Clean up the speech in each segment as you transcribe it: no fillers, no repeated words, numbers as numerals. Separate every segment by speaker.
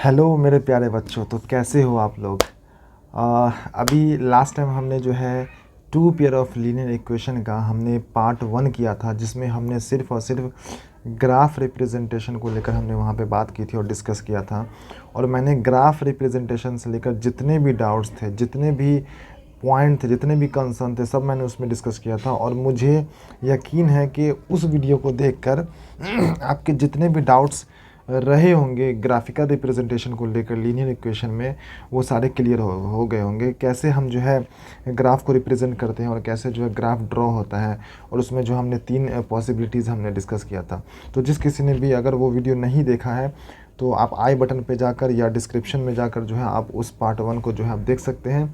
Speaker 1: Hello मेरे प्यारे बच्चों, तो कैसे हो आप लोग। अभी लास्ट टाइम हमने जो है two pair of linear equation का हमने पार्ट 1 किया था, जिसमें हमने सिर्फ और सिर्फ ग्राफ रिप्रेजेंटेशन को लेकर हमने वहाँ पे बात की थी और डिस्कस किया था। और मैंने ग्राफ रिप्रेजेंटेशन से लेकर जितने भी डाउट्स थे, जितने भी पॉइंट थे, जितने भी कंसर्न थे, सब मैंने उसमें डिस्कस किया था। और मुझे यकीन है कि उस वीडियो को देखकर आपके जितने भी डाउट्स रहे होंगे ग्राफिकल रिप्रेजेंटेशन को लेकर लीनियर इक्वेशन में, वो सारे क्लियर हो गए होंगे। कैसे हम जो है ग्राफ को रिप्रेजेंट करते हैं और कैसे जो है ग्राफ ड्रॉ होता है, और उसमें जो हमने 3 पॉसिबिलिटीज़ हमने डिस्कस किया था। तो जिस किसी ने भी अगर वो वीडियो नहीं देखा है तो आप आई बटन पे जाकर या डिस्क्रिप्शन में जाकर जो है आप उस पार्ट 1 को जो है आप देख सकते हैं।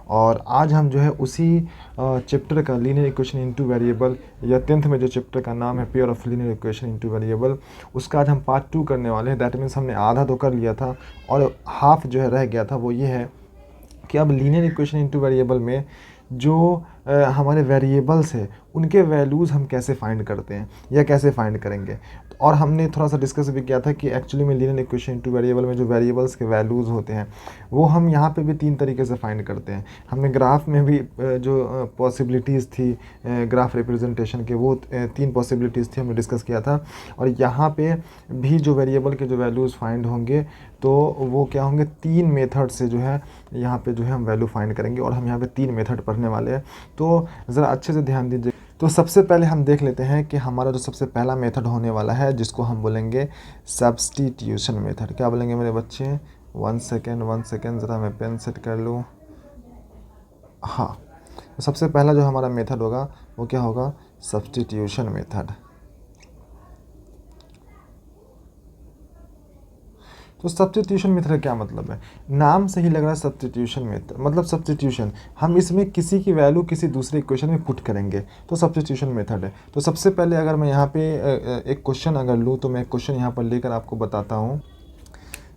Speaker 1: और आज हम जो है उसी चैप्टर का लीनियर इक्वेशन इनटू वेरिएबल, या 10th में जो चैप्टर का नाम है pair of linear equation into variable, उसका आज हम पार्ट 2 करने वाले हैं। दैट मीन्स हमने आधा तो कर लिया था और हाफ जो है रह गया था। वो ये है कि अब लीनियर इक्वेशन इनटू वेरिएबल में जो हमारे वेरिएबल्स है उनके वैल्यूज़ हम कैसे फाइंड करते हैं या कैसे फाइंड करेंगे। और हमने थोड़ा सा डिस्कस भी किया था कि एक्चुअली में लीनियर इक्वेशन इनटू वेरिएबल में जो वेरिएबल्स के वैल्यूज़ होते हैं वो हम यहाँ पे भी 3 तरीके से फाइंड करते हैं। हमने ग्राफ में भी जो पॉसिबिलिटीज़ थी ग्राफ रिप्रेजेंटेशन के, वो 3 पॉसिबिलिटीज़ थी, हमने डिस्कस किया था। और यहाँ पे भी जो वेरिएबल के जो वैल्यूज़ फाइंड होंगे तो वो क्या होंगे, 3 मेथड से जो है यहाँ पे जो है हम वैल्यू फाइंड करेंगे। और हम यहाँ पे 3 मेथड पढ़ने वाले हैं, तो ज़रा अच्छे से ध्यान दीजिए। तो सबसे पहले हम देख लेते हैं कि हमारा जो सबसे पहला मेथड होने वाला है, जिसको हम बोलेंगे सब्स्टिट्यूशन मेथड। क्या बोलेंगे मेरे बच्चे? 1 सेकेंड, ज़रा मैं पेन सेट कर लूँ। हाँ, तो सबसे पहला जो हमारा मेथड होगा वो क्या होगा? Substitution method. तो सब्स्टिट्यूशन मेथड का क्या मतलब है? नाम से ही लग रहा है सब्स्टिट्यूशन मेथड, मतलब सब्स्टिट्यूशन। हम इसमें किसी की वैल्यू किसी दूसरे इक्वेशन में पुट करेंगे, तो सब्स्टिट्यूशन मेथड है। तो सबसे पहले अगर मैं यहाँ पे एक क्वेश्चन अगर लूँ, तो मैं एक क्वेश्चन यहाँ पर लेकर आपको बताता हूँ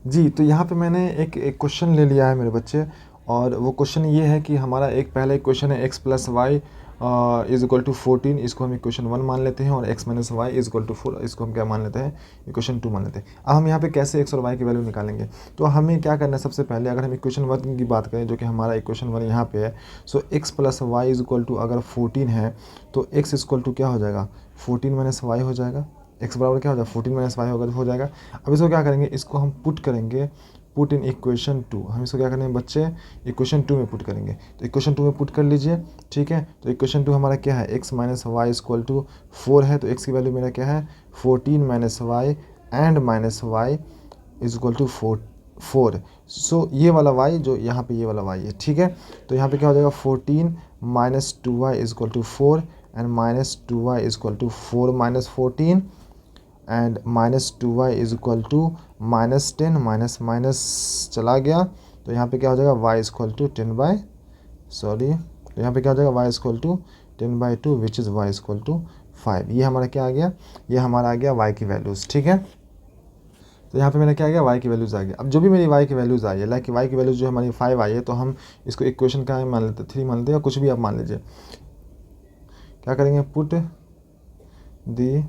Speaker 1: जी। तो यहाँ पे मैंने एक क्वेश्चन ले लिया है मेरे बच्चे, और वो क्वेश्चन ये है कि हमारा एक पहला इक्वेशन है x plus y is equal to 14, इसको हम इक्वेशन 1 मान लेते हैं। और x minus y is equal to 4, इसको हम क्या मान लेते हैं? इक्वेशन 2 मान लेते हैं। अब हम यहाँ पे कैसे x और y की वैल्यू निकालेंगे? तो हमें क्या करना है, सबसे पहले अगर हम इक्वेशन 1 की बात करें, जो कि हमारा इक्वेशन 1 यहाँ पे है, so x plus y is equal to अगर 14 है तो x इज इक्वल टू क्या हो जाएगा? 14 माइनस वाई हो जाएगा। x बराबर क्या हो जाएगा? 14 माइनस वाई होगा, हो जाएगा। अब इसको क्या करेंगे? इसको हम पुट करेंगे, पुट इन इक्वेशन 2। हम इसको क्या करेंगे बच्चे? इक्वेशन 2 में पुट करेंगे। तो इक्वेशन 2 में पुट कर लीजिए, ठीक है। तो इक्वेशन 2 हमारा क्या है? x minus y equal to 4 है, तो x की वैल्यू मेरा क्या है? 14 minus y and minus y is equal to 4। So ये वाला y जो यहाँ पे ये वाला y है, ठीक है। तो यहाँ पे क्या हो जाएगा? 14 minus 2y is equal to 4 and minus 2y is equal to 4 minus 14 and minus 2y is equal to minus 10, minus minus चला गया, तो यहाँ पे क्या हो जाएगा? y is equal to 10 by sorry तो यहाँ पे क्या हो जाएगा? y is equal to 10/2 which is y is equal to 5। ये हमारा क्या आ गया? ये हमारा आ गया y की वैल्यूज़, ठीक है। तो यहाँ पे मैंने क्या आ गया? y की वैल्यूज़ आ गया। अब जो भी मेरी y की वैल्यूज़ आई है, लाइक y की वैल्यूज़ जो हमारी 5 आई है, तो हम इसको इक्वेशन का मान लेते, 3 मान लेते हैं, या कुछ भी आप मान लीजिए। क्या करेंगे? Put the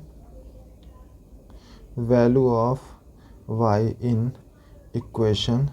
Speaker 1: value of y in equation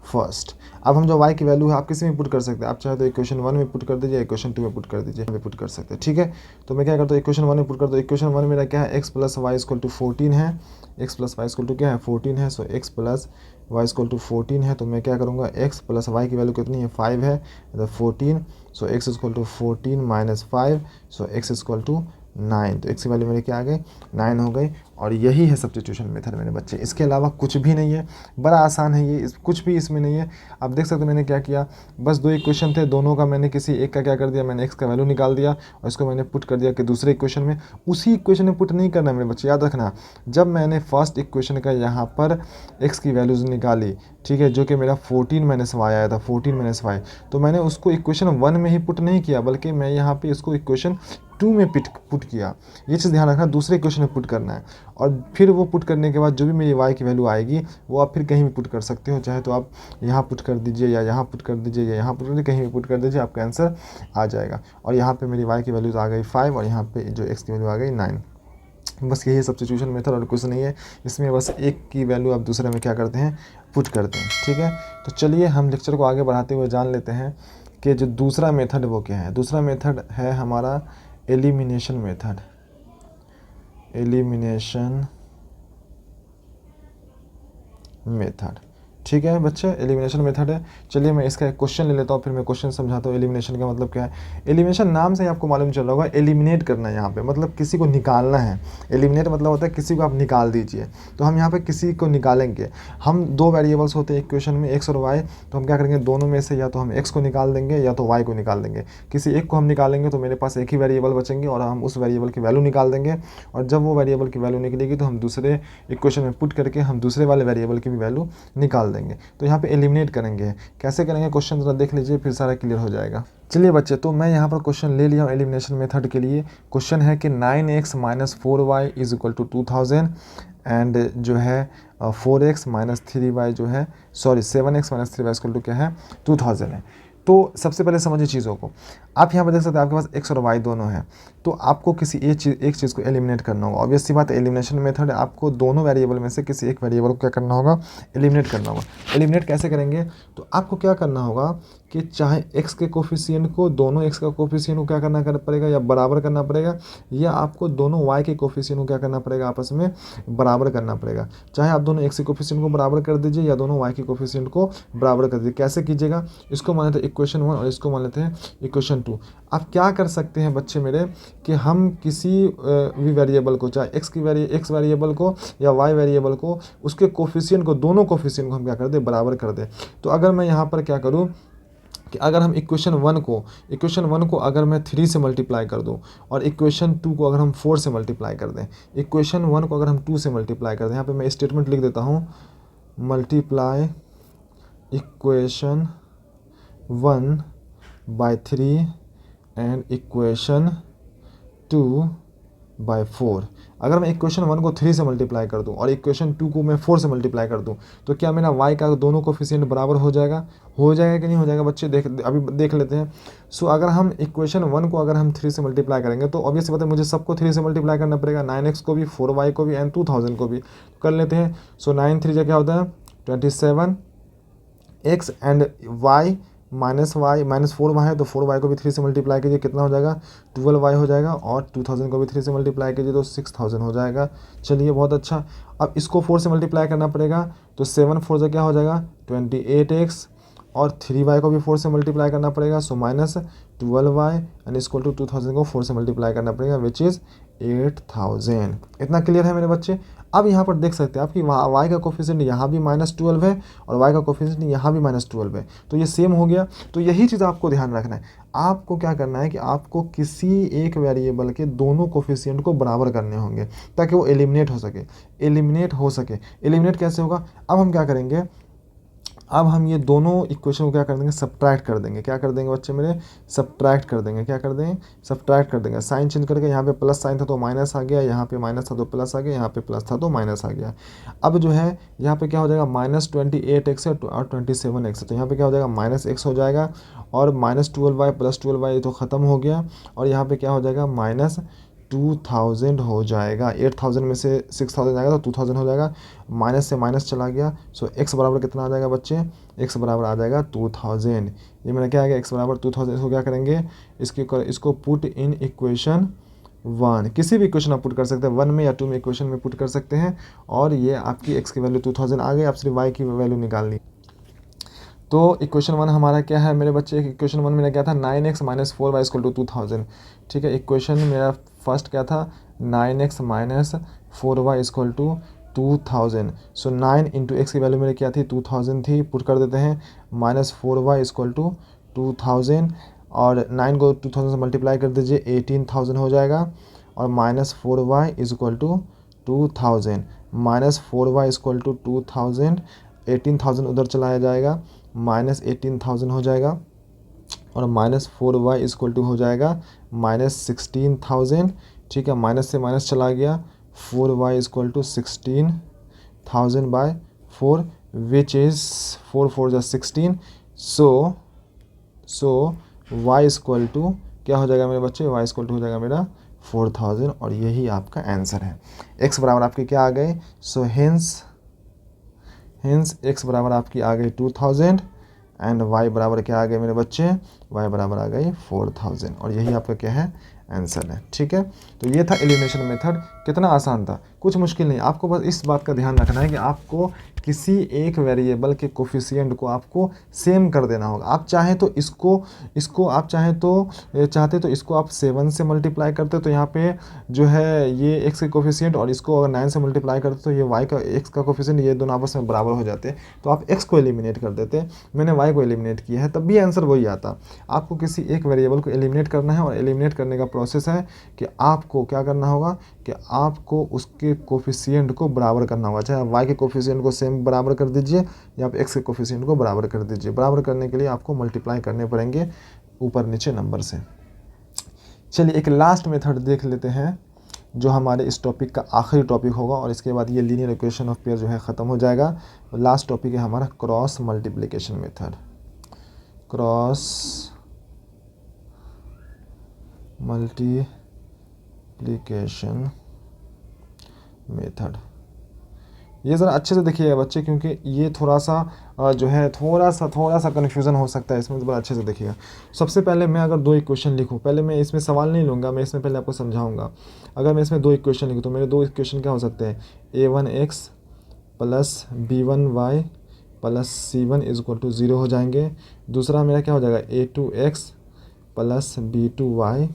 Speaker 1: first. अब हम जो y की वैल्यू है आप किसी में पुट कर सकते हैं। आप चाहे तो इक्वेशन 1 में पुट कर दीजिए, इक्वेशन 2 में पुट कर दीजिए, पुट कर सकते हैं, ठीक है। तो मैं क्या करता हूँ? इक्वेशन 1 में पुट करता हूँ। इक्वेशन 1 मेरा क्या है? x plus y equal to 14 है, x plus y equal to क्या है? 14 है। So x plus y equal to 14 है, तो मैं क्या करूँगा? x प्लस वाई की वैल्यू कितनी है? 5 है, मतलब 14। So x equal to 14 minus 5, so x equal to 9। तो x की वैल्यू मेरी क्या आ गई? 9 हो गई। और यही है सब्स्टिट्यूशन मेथड मेरे बच्चे, इसके अलावा कुछ भी नहीं है। बड़ा आसान है ये, कुछ भी इसमें नहीं है। आप देख सकते हैं मैंने क्या किया, बस 2 इक्वेशन थे, दोनों का मैंने किसी एक का क्या कर दिया? मैंने x का वैल्यू निकाल दिया और इसको मैंने पुट कर दिया कि दूसरे इक्वेशन में। उसी इक्वेशन में पुट नहीं करना मेरे बच्चे, याद रखना। जब मैंने फर्स्ट इक्वेशन का यहाँ पर x की वैल्यूज़ निकाली, ठीक है, जो कि मेरा 14 माइनस वाई आया था, 14 माइनस वाई, तो मैंने उसको इक्वेशन 1 में ही पुट नहीं किया, बल्कि मैं यहाँ पे इसको इक्वेशन 2 में पुट किया। ये चीज़ ध्यान रखना, दूसरे इक्वेशन में पुट करना है। और फिर वो पुट करने के बाद जो भी मेरी y की वैल्यू आएगी वो आप फिर कहीं भी पुट कर सकते हो। चाहे तो आप यहाँ पुट कर दीजिए, या यहाँ पुट कर दीजिए, या यहाँ पुट कर दीजिए, कहीं भी पुट कर दीजिए, आपका आंसर आ जाएगा। और यहाँ पे मेरी y की वैल्यूज़ आ गई 5 और यहाँ पे जो x की वैल्यू आ गई 9। बस यही सब्स्टिट्यूशन मेथड और कुछ नहीं है इसमें। बस एक की वैल्यू आप दूसरे में क्या करते हैं? पुट करते हैं। ठीक है, तो चलिए हम लेक्चर को आगे बढ़ाते हुए जान लेते हैं कि जो दूसरा मेथड वो क्या है। दूसरा मेथड है हमारा एलिमिनेशन मेथड। एलिमिनेशन मेथड, ठीक है बच्चे, एलिमिनेशन मेथड है। चलिए मैं इसका एक क्वेश्चन ले लेता हूँ, फिर मैं क्वेश्चन समझाता हूँ एलिमिनेशन का मतलब क्या है। एलिमिनेशन नाम से ही आपको मालूम चल रहा होगा, एलिमिनेट करना है यहाँ पे, मतलब किसी को निकालना है। एलिमिनेट मतलब होता है किसी को आप निकाल दीजिए, तो हम यहाँ पे किसी को निकालेंगे। हम दो वेरिएबल्स होते हैं इक्वेशन में, एक्स और वाई, तो हम क्या करेंगे, दोनों में से या तो हम एक्स को निकाल देंगे या तो वाई को निकाल देंगे। किसी एक को हम निकालेंगे तो मेरे पास एक ही वेरिएबल बचेंगे और हम उस वेरिएबल की वैल्यू निकाल देंगे, और जब वो वेरिएबल की वैल्यू निकलेगी तो हम दूसरे इक्वेशन में पुट करके हम दूसरे वाले वेरिएबल की भी वैल्यू निकाल देंगे। तो यहाँ पे एलिमिनेट करेंगे। कैसे करेंगे क्वेश्चन जरा देख लीजिए, फिर सारा क्लियर हो जाएगा। चलिए बच्चे, तो मैं यहाँ पर क्वेश्चन ले लिया हूँ एलिमिनेशन मेथड के लिए। क्वेश्चन है कि 9x minus 4y is equal to 2000 and जो है 4x माइनस 3y जो है, sorry 7x minus 3y equal to क्या है, 2000 है। तो सबसे पहले समझिए चीज़ों को। आप यहाँ पर देख सकते हैं आपके पास x और y दोनों हैं, तो आपको किसी एक चीज़ को एलिमिनेट करना होगा। ऑब्वियस सी बात है, एलिमिनेशन मेथड है, आपको दोनों वेरिएबल में से किसी एक वेरिएबल को क्या करना होगा, एलिमिनेट करना होगा। एलिमिनेट कैसे करेंगे, तो आपको क्या करना होगा कि चाहे x के कोफिशिएंट को, दोनों x का कोफिशिएंट को क्या करना पड़ेगा, या बराबर करना पड़ेगा, या आपको दोनों y के कोफिशिएंट को क्या करना पड़ेगा, आपस में बराबर करना पड़ेगा। चाहे आप दोनों x के कोफिशिएंट को बराबर कर दीजिए या दोनों y के कोफिशिएंट को बराबर कर दीजिए। कैसे कीजिएगा, इसको मान लेते हैं इक्वेशन 1 और इसको मान लेते हैं इक्वेशन 2। आप क्या कर सकते हैं बच्चे मेरे, कि हम किसी भी वेरिएबल को, चाहे x वेरिएबल को या y वेरिएबल को, उसके कोफिशिएंट को, दोनों कोफिशिएंट को हम क्या कर दें, बराबर कर दें। तो अगर मैं यहाँ पर क्या करूँ कि अगर हम इक्वेशन 1 को अगर मैं 3 से मल्टीप्लाई कर दूं, और इक्वेशन 2 को अगर हम 4 से मल्टीप्लाई कर दें, इक्वेशन 1 को अगर हम 2 से मल्टीप्लाई कर दें, यहाँ पे मैं स्टेटमेंट लिख देता हूँ, multiply equation 1 by 3 and equation 2 by 4। अगर मैं इक्वेशन 1 को 3 से मल्टीप्लाई कर दूं और इक्वेशन 2 को मैं 4 से मल्टीप्लाई कर दूं, तो क्या मेरा y का दोनों कोफिशिएंट बराबर हो जाएगा कि नहीं हो जाएगा बच्चे, अभी देख लेते हैं। सो अगर हम इक्वेशन 1 को अगर हम 3 से मल्टीप्लाई करेंगे, तो ऑब्वियस बात है मुझे सबको 3 से मल्टीप्लाई करना पड़ेगा, 9x को भी, 4y को भी एंड 2000 को भी। कर लेते हैं। सो 9 3 क्या होता है 27x and y minus 4y है, तो 4y को भी 3 से मल्टीप्लाई कीजिए, कितना हो जाएगा, 12y हो जाएगा, और 2000 को भी 3 से मल्टीप्लाई कीजिए तो 6000 हो जाएगा। चलिए बहुत अच्छा। अब इसको 4 से मल्टीप्लाई करना पड़ेगा, तो 7 4 से क्या हो जाएगा 28x, और 3y को भी 4 से मल्टीप्लाई करना पड़ेगा, so minus 12y and equal to 2000 को 4 से मल्टीप्लाई करना पड़ेगा, विच इज़ 8000। इतना क्लियर है मेरे बच्चे। अब यहाँ पर देख सकते हैं आपकी y का कोफिशिएंट यहाँ भी -12 है और y का कोफिशिएंट यहाँ भी -12 है, तो ये सेम हो गया। तो यही चीज़ आपको ध्यान रखना है। आपको क्या करना है कि आपको किसी एक वेरिएबल के दोनों कोफिशिएंट को बराबर करने होंगे ताकि वो एलिमिनेट हो सके। एलिमिनेट कैसे होगा, अब हम क्या करेंगे, अब हम ये दोनों इक्वेशन को क्या कर देंगे, सब्ट्रैक्ट कर देंगे। क्या कर देंगे बच्चे मेरे, सब्ट्रैक्ट कर देंगे। क्या कर देंगे, सब्ट्रैक्ट कर देंगे। साइन चेंज करके, यहाँ पे प्लस साइन था तो माइनस आ गया, यहाँ पे माइनस था तो प्लस आ गया, यहाँ पे प्लस था तो माइनस आ गया। अब जो है यहाँ पे क्या हो जाएगा, -28x है और 27x है, तो यहाँ पे क्या हो जाएगा, -x हो जाएगा, और -12y प्लस 12y तो ख़त्म हो गया, और यहाँ पे क्या हो जाएगा, -2000 हो जाएगा। 8000 में से 6000 जाएगा तो 2000 हो जाएगा, माइनस से माइनस चला गया। सो x बराबर कितना आ जाएगा बच्चे, x बराबर आ जाएगा 2000। ये मेरा क्या आ गया, x बराबर 2000। इसको क्या करेंगे, इसको पुट इन इक्वेशन 1, किसी भी इक्वेशन आप पुट कर सकते हैं, 1 में या 2 में इक्वेशन में पुट कर सकते हैं, और ये आपकी x की वैल्यू 2000 आ गई। आप सिर्फ y की वैल्यू निकाल ली। तो इक्वेशन 1 हमारा क्या है मेरे बच्चे, इक्वेशन 1 मेरा क्या था, 9x minus 4y equal to 2000। ठीक है, इक्वेशन मेरा फर्स्ट क्या था, 9x minus 4y equal to 2000। So 9 into x की वैल्यू मेरी क्या थी, 2000 थी, पुट कर देते हैं, -4y इक्वल टू 2000, और 9 को 2000 से मल्टीप्लाई कर दीजिए, 18000 हो जाएगा, और -4y is equal to 2000, -4y equal to 2000, 18000 उधर चलाया जाएगा, -18000 हो जाएगा, और -4y इक्वल टू हो जाएगा -16000। ठीक है, माइनस से माइनस चला गया, 4y equal to 16000 by 4 which is 4 4 जा 16। सो y इक्वल टू क्या हो जाएगा मेरे बच्चे, y इक्वल टू हो जाएगा मेरा 4000, और यही आपका आंसर है। x बराबर आपके क्या आ गए, सो हिंस x बराबर आपकी आ गई 2000 एंड y बराबर क्या आ गए मेरे बच्चे, y बराबर आ गई 4000 और यही आपका क्या है आंसर है। ठीक है, तो ये था एलिमिनेशन मेथड। कितना आसान था, कुछ मुश्किल नहीं। आपको बस इस बात का ध्यान रखना है कि आपको किसी एक वेरिएबल के कोफिशिएंट को आपको सेम कर देना होगा। आप चाहें तो इसको आप चाहते तो इसको आप 7 से मल्टीप्लाई करते तो यहाँ पे जो है ये x के कोफिशिएंट, और इसको अगर 9 से मल्टीप्लाई करते तो ये y का x का कोफिशिएंट, ये दोनों आपस में बराबर हो जाते, तो आप x को एलिमिनेट कर देते। मैंने y को एलिमिनेट किया है, तब भी आंसर वही आता। आपको किसी एक वेरिएबल को एलिमिनेट करना है और एलिमिनेट करने का प्रोसेस है कि आपको क्या करना होगा कि आपको उसके कोफिशिएंट को बराबर करना होगा। चाहे आप y के कोफिशिएंट को सेम बराबर कर दीजिए या आप x के कोफिशिएंट को बराबर कर दीजिए। बराबर करने के लिए आपको मल्टीप्लाई करने पड़ेंगे ऊपर नीचे नंबर से। चलिए एक लास्ट मेथड देख लेते हैं जो हमारे इस टॉपिक का आखिरी टॉपिक होगा, और इसके बाद ये लीनियर इक्वेशन ऑफ पेयर जो है ख़त्म हो जाएगा। लास्ट टॉपिक है हमारा cross multiplication method. Cross multiplication method, ये ज़रा अच्छे से देखिएगा बच्चे, क्योंकि ये थोड़ा सा जो है थोड़ा सा कन्फ्यूज़न हो सकता है इसमें, तो बड़ा अच्छे से देखिएगा। सबसे पहले मैं अगर दो इक्वेशन लिखूँ, पहले मैं इसमें सवाल नहीं लूँगा, मैं इसमें पहले आपको समझाऊंगा। अगर मैं इसमें दो इक्वेशन लिखूँ तो मेरे दो इक्वेशन क्या हो सकते हैं, a1x plus b1y plus c1 is equal to 0 हो जाएंगे। दूसरा मेरा क्या हो जाएगा, a2x plus b2y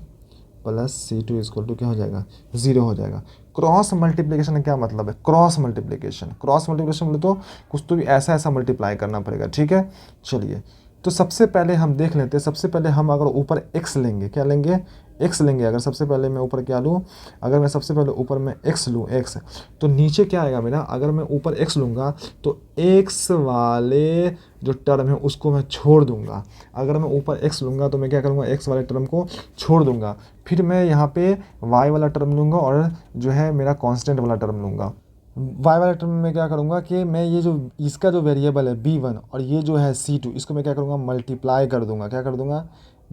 Speaker 1: plus c2 is equal to क्या हो जाएगा, 0 हो जाएगा। क्रॉस मल्टीप्लिकेशन का क्या मतलब है, क्रॉस मल्टीप्लिकेशन बोले तो कुछ तो भी ऐसा मल्टीप्लाई करना पड़ेगा। ठीक है, चलिए तो सबसे पहले हम देख लेते हैं। सबसे पहले हम अगर ऊपर x लेंगे, क्या लेंगे, x लेंगे। अगर सबसे पहले मैं ऊपर क्या लूँ, अगर मैं सबसे पहले ऊपर मैं x लूँ, x, तो नीचे क्या आएगा मेरा, अगर मैं ऊपर x लूँगा तो x वाले जो टर्म है उसको मैं छोड़ दूंगा। अगर मैं ऊपर x लूँगा तो मैं क्या करूँगा, x वाले टर्म को छोड़ दूंगा। फिर मैं यहाँ पे y वाला टर्म लूँगा और जो है मेरा कांस्टेंट वाला टर्म लूँगा। y वाले टर्म में क्या करूँगा कि मैं ये जो इसका जो वेरिएबल है b1 और ये जो है c2, इसको मैं क्या करूँगा, मल्टीप्लाई कर दूंगा। क्या कर दूंगा,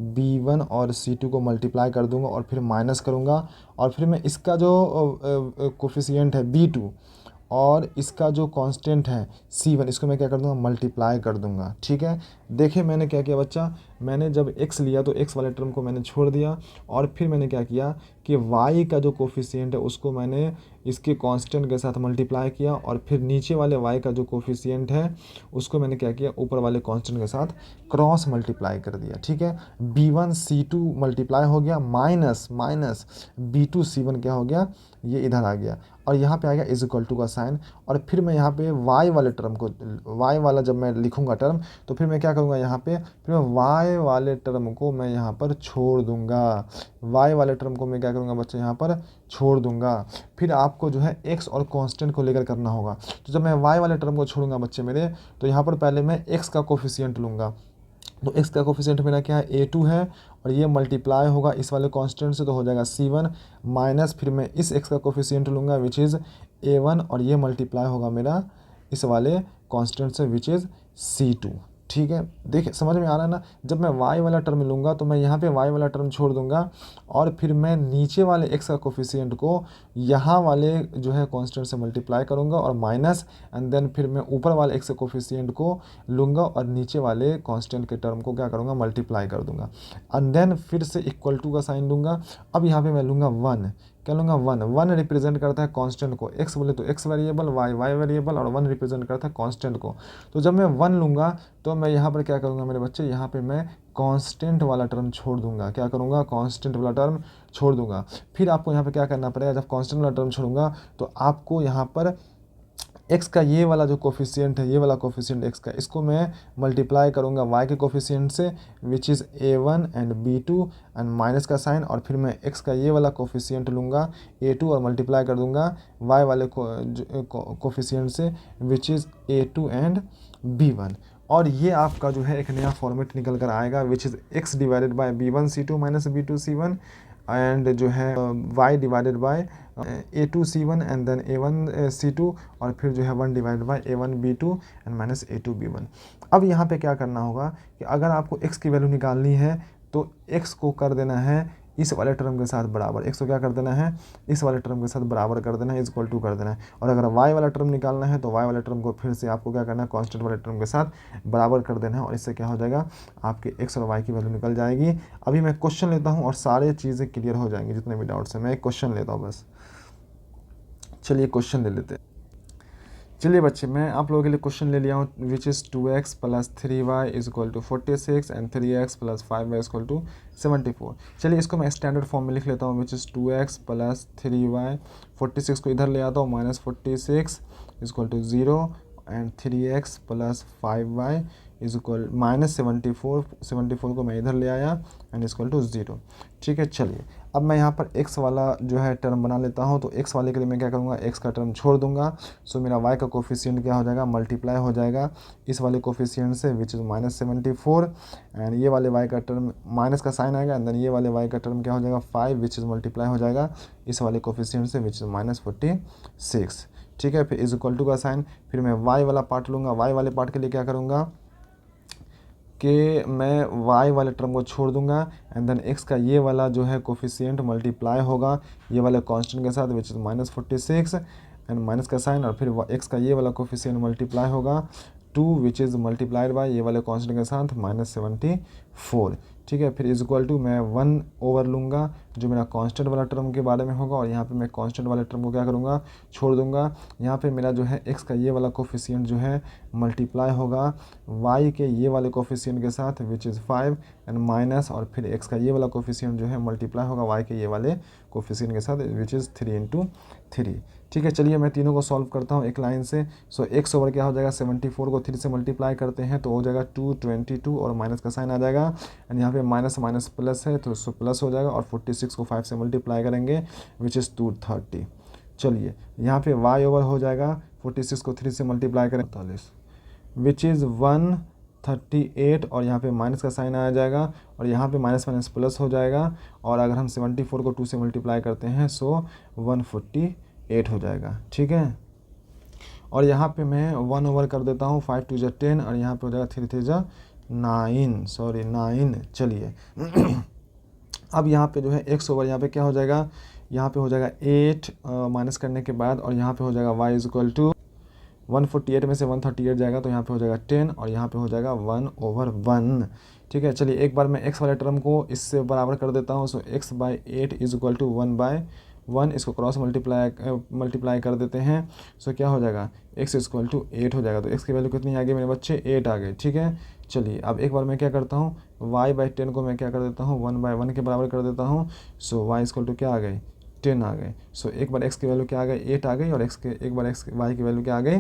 Speaker 1: b1 और c2 को मल्टीप्लाई कर दूंगा और फिर माइनस करूँगा, और फिर मैं इसका जो कोफिशिएंट है b2 और इसका जो कांस्टेंट है c1, इसको मैं क्या कर दूंगा, मल्टीप्लाई कर दूंगा। ठीक है, देखिए मैंने क्या किया बच्चा, मैंने जब x लिया तो x वाले टर्म को मैंने छोड़ दिया, और फिर मैंने क्या किया कि y का जो कोफिशिएंट है उसको मैंने इसके कांस्टेंट के साथ मल्टीप्लाई किया, और फिर नीचे वाले y का जो कोफिशिएंट है उसको मैंने क्या किया, ऊपर वाले कांस्टेंट के साथ क्रॉस मल्टीप्लाई कर दिया। ठीक है, b1 c2 मल्टीप्लाई हो गया, माइनस b2 c1 क्या हो गया, ये इधर आ गया, और यहाँ पे आ गया इज इक्वल टू का साइन। और फिर मैं यहाँ पे y वाले टर्म को, y वाला जब मैं लिखूंगा टर्म, तो फिर मैं क्या करूँगा, यहाँ पे फिर मैं y वाले टर्म को मैं यहाँ पर छोड़ दूंगा। y वाले टर्म को मैं क्या करूँगा बच्चे, यहाँ पर छोड़ दूंगा। फिर आपको जो है x और कांस्टेंट को लेकर करना होगा। तो जब मैं y वाले टर्म को छोड़ूंगा बच्चे मेरे, तो यहाँ पर पहले मैं x का कोफिशिएंट लूँगा। तो x का कोफिशिएंट मेरा क्या है, a2 है, और ये मल्टीप्लाई होगा इस वाले कांस्टेंट से तो हो जाएगा c1, माइनस फिर मैं इस x का कोफिशिएंट लूँगा विच इज़ a1, और ये मल्टीप्लाई होगा मेरा इस वाले कांस्टेंट से विच इज़ c2। ठीक है, देखिए समझ में आ रहा है ना। जब मैं y वाला टर्म लूँगा तो मैं यहाँ पे y वाला टर्म छोड़ दूंगा, और फिर मैं नीचे वाले x का कोफिशिएंट को यहाँ वाले जो है कांस्टेंट से मल्टीप्लाई करूँगा और माइनस, एंड देन फिर मैं ऊपर वाले x के कोफिशिएंट को लूँगा और नीचे वाले कांस्टेंट के टर्म को क्या करूँगा, मल्टीप्लाई कर दूंगा, एंड देन फिर से इक्वल टू का साइन दूंगा। अब यहाँ पे मैं लूँगा 1, क्या लूँगा, 1 रिप्रेजेंट करता है कांस्टेंट को, x बोले तो x वेरिएबल, y वेरिएबल, और 1 रिप्रेजेंट करता है कांस्टेंट को। तो जब मैं 1 लूँगा तो मैं यहाँ पर क्या करूँगा मेरे बच्चे, यहाँ पे मैं कांस्टेंट वाला टर्म छोड़ दूंगा। क्या करूँगा, कांस्टेंट वाला टर्म छोड़ दूंगा। फिर आपको यहाँ पे क्या करना पड़ेगा, जब कांस्टेंट वाला टर्म छोड़ूंगा तो आपको यहाँ पर x का ये वाला जो कोफिशिएंट है, ये वाला कोफिशिएंट x का, इसको मैं मल्टीप्लाई करूँगा y के कोफिशिएंट से which is a1 and b2 and minus का साइन, और फिर मैं x का ये वाला कोफिशिएंट लूँगा a2 और मल्टीप्लाई कर दूँगा y वाले कोफिशिएंट से which is a2 and b1, और ये आपका जो है एक नया फॉर्मेट निकल कर आएगा which is x divided by b1 c2 minus b2 c1 and जो है y divided by a2 c1 and then a1 c2, और फिर जो है 1 divided by a1 b2 and minus a2 b1। अब यहाँ पे क्या करना होगा कि अगर आपको x की वैल्यू निकालनी है तो x को कर देना है इस वाले टर्म के साथ बराबर, x को क्या कर देना है, इस वाले टर्म के साथ बराबर कर देना है, इज इक्वल टू कर देना है। और अगर y वाला टर्म निकालना है तो y वाले टर्म को फिर से आपको क्या करना है, कांस्टेंट वाले टर्म के साथ बराबर कर देना है, और इससे क्या हो जाएगा, आपके x और y की वैल्यू निकल जाएगी। अभी मैं क्वेश्चन लेता हूँ और सारे चीज़ें क्लियर हो जाएंगी, जितने भी डाउट्स हैं। मैं एक क्वेश्चन लेता हूँ बस। चलिए क्वेश्चन ले लेते हैं। चलिए बच्चे, मैं आप लोगों के लिए क्वेश्चन ले लिया हूँ, which is 2x plus 3y is equal to 46 and 3x plus 5y is equal to 74। चलिए इसको मैं स्टैंडर्ड फॉर्म में लिख लेता हूँ, which is 2x plus 3y, 46 को इधर ले आता हूँ, minus 46 is equal to 0 and 3x plus 5y is equal minus 74 को मैं इधर ले आया एंड इक्वल टू 0। ठीक है, चलिए अब मैं यहाँ पर x वाला जो है टर्म बना लेता हूँ। तो x वाले के लिए मैं क्या करूँगा, x का टर्म छोड़ दूंगा। सो मेरा y का कोफिशिएंट क्या हो जाएगा, मल्टीप्लाई हो जाएगा इस वाले कोफिशिएंट से, विच इज़ माइनस 74, एंड ये वाले y का टर्म माइनस का साइन आएगा, एंड देन ये वाले y का टर्म क्या हो जाएगा 5, विच इज़ मल्टीप्लाई हो जाएगा इस वाले कोफिशिएंट से, विच इज़ माइनस 46। ठीक है, फिर इज इक्वल टू का साइन, फिर मैं y वाला पार्ट लूँगा। y वाले पार्ट के लिए क्या करूँगा कि मैं y वाले टर्म को छोड़ दूंगा, एंड देन x का ये वाला जो है कोफिशिएंट मल्टीप्लाई होगा ये वाले कांस्टेंट के साथ, which is minus 46 and minus का साइन, और फिर x का ये वाला कोफिशिएंट मल्टीप्लाई होगा 2, विच इज़ मल्टीप्लाइड बाय ये वाले कांस्टेंट के साथ माइनस 74। ठीक है, फिर इज इक्वल टू मैं 1 ओवर लूँगा जो मेरा कांस्टेंट वाला टर्म के बारे में होगा, और यहाँ पे मैं कांस्टेंट वाले टर्म को क्या करूँगा, छोड़ दूँगा। यहाँ पे मेरा जो है x का ये वाला कोफिशिएंट जो है मल्टीप्लाई होगा y के ये वाले कोफिशिएंट के साथ, विच इज़ 5 एंड माइनस, और फिर x का ये वाला कोफिशिएंट जो है मल्टीप्लाई होगा y के ये वाले कोफिशिएंट के साथ, विच इज़ 3 इंटू 3। ठीक है, चलिए मैं तीनों को सॉल्व करता हूँ एक लाइन से। सो x ओवर क्या हो जाएगा, 74 को 3 से मल्टीप्लाई करते हैं तो हो जाएगा 222, और माइनस का साइन आ जाएगा, एंड यहाँ पे माइनस माइनस प्लस है तो उसको प्लस हो जाएगा, और 46 को 5 से मल्टीप्लाई करेंगे, विच इज़ 230। चलिए यहाँ पे y ओवर हो जाएगा 46 को 3 से मल्टीप्लाई करें 45, विच इज़ 138, और यहाँ पे माइनस का साइन आ जाएगा, और यहाँ पे माइनस माइनस प्लस हो जाएगा, और अगर हम 74 को 2 से मल्टीप्लाई करते हैं सो 148 हो जाएगा। ठीक है, और यहाँ पे मैं 1 ओवर कर देता हूँ, 5 2 10, और यहाँ पे हो जाएगा 3 3 9, सॉरी 9। चलिए अब यहाँ पे जो है x ओवर यहाँ पे क्या हो जाएगा, यहाँ पे हो जाएगा 8 माइनस करने के बाद, और यहाँ पे हो जाएगा y इज इक्वल टू 148 में से 138 जाएगा तो यहाँ पे हो जाएगा 10, और यहाँ पे हो जाएगा 1 ओवर 1। ठीक है, चलिए एक बार मैं x वाले टर्म को इससे बराबर कर देता हूँ। So x by 8 is equal to 1 by 1, इसको क्रॉस मल्टीप्लाई कर देते हैं। सो क्या हो जाएगा, x इज इक्वल टू 8 हो जाएगा। तो x की वैल्यू कितनी आ गई मेरे बच्चे, 8 आ गई। ठीक है, चलिए अब एक बार मैं क्या करता हूँ, y बाई 10 को मैं क्या कर देता हूँ, 1 बाय 1 के बराबर कर देता हूँ। सो y इक्वल टू क्या आ गई, 10 आ गए। सो एक बार x की वैल्यू क्या आ गई, 8 आ गई, और एक बार y की वैल्यू क्या आ गई,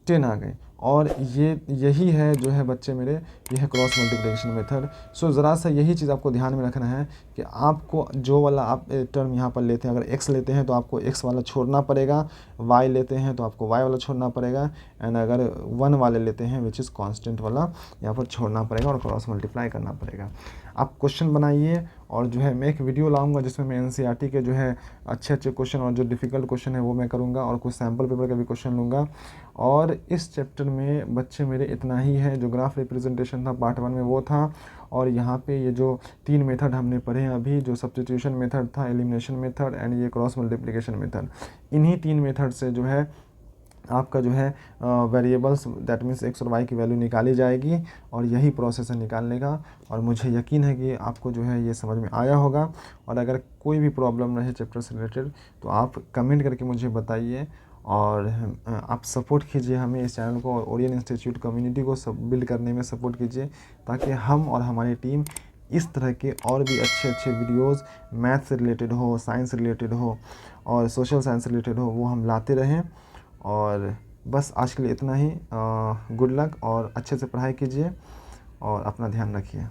Speaker 1: 10 आ गए। और यही है जो है बच्चे मेरे, ये है क्रॉस मल्टीप्लिकेशन मेथड। सो ज़रा सा यही चीज़ आपको ध्यान में रखना है कि आपको जो वाला आप टर्म यहाँ पर लेते हैं, अगर x लेते हैं तो आपको x वाला छोड़ना पड़ेगा, y लेते हैं तो आपको y वाला छोड़ना पड़ेगा, एंड अगर 1 वाले लेते हैं विच इज़ कांस्टेंट वाला यहाँ पर छोड़ना पड़ेगा और क्रॉस मल्टीप्लाई करना पड़ेगा। आप क्वेश्चन बनाइए, और जो है मैं एक वीडियो लाऊंगा जिसमें मैं एनसीईआरटी के जो है अच्छे अच्छे क्वेश्चन और जो डिफ़िकल्ट क्वेश्चन है वो मैं करूंगा, और कुछ सैम्पल पेपर का भी क्वेश्चन लूँगा। और इस चैप्टर में बच्चे मेरे इतना ही है। जो ग्राफ रिप्रेजेंटेशन था पार्ट 1 में वो था, और यहाँ पे ये जो 3 मेथड हमने पढ़े हैं अभी, जो सब्स्टिट्यूशन मेथड था, एलिमिनेशन मेथड एंड ये क्रॉस मल्टीप्लिकेशन मेथड, इन्हीं 3 मेथड से जो है आपका जो है वेरिएबल्स दैट मीन्स x और y की वैल्यू निकाली जाएगी, और यही प्रोसेस है निकालने का। और मुझे यकीन है कि आपको जो है ये समझ में आया होगा, और अगर कोई भी प्रॉब्लम रहे चैप्टर से रिलेटेड तो आप कमेंट करके मुझे बताइए, और आप सपोर्ट कीजिए हमें, इस चैनल को, और ओरियन इंस्टीट्यूट कम्युनिटी को सब बिल्ड करने में सपोर्ट कीजिए, ताकि हम और हमारी टीम इस तरह के और भी अच्छे अच्छे वीडियोस मैथ से रिलेटेड हो, साइंस से रिलेटेड हो, और सोशल साइंस से रिलेटेड हो, वो हम लाते रहें। और बस आज के लिए इतना ही। गुड लक, और अच्छे से पढ़ाई कीजिए और अपना ध्यान रखिए।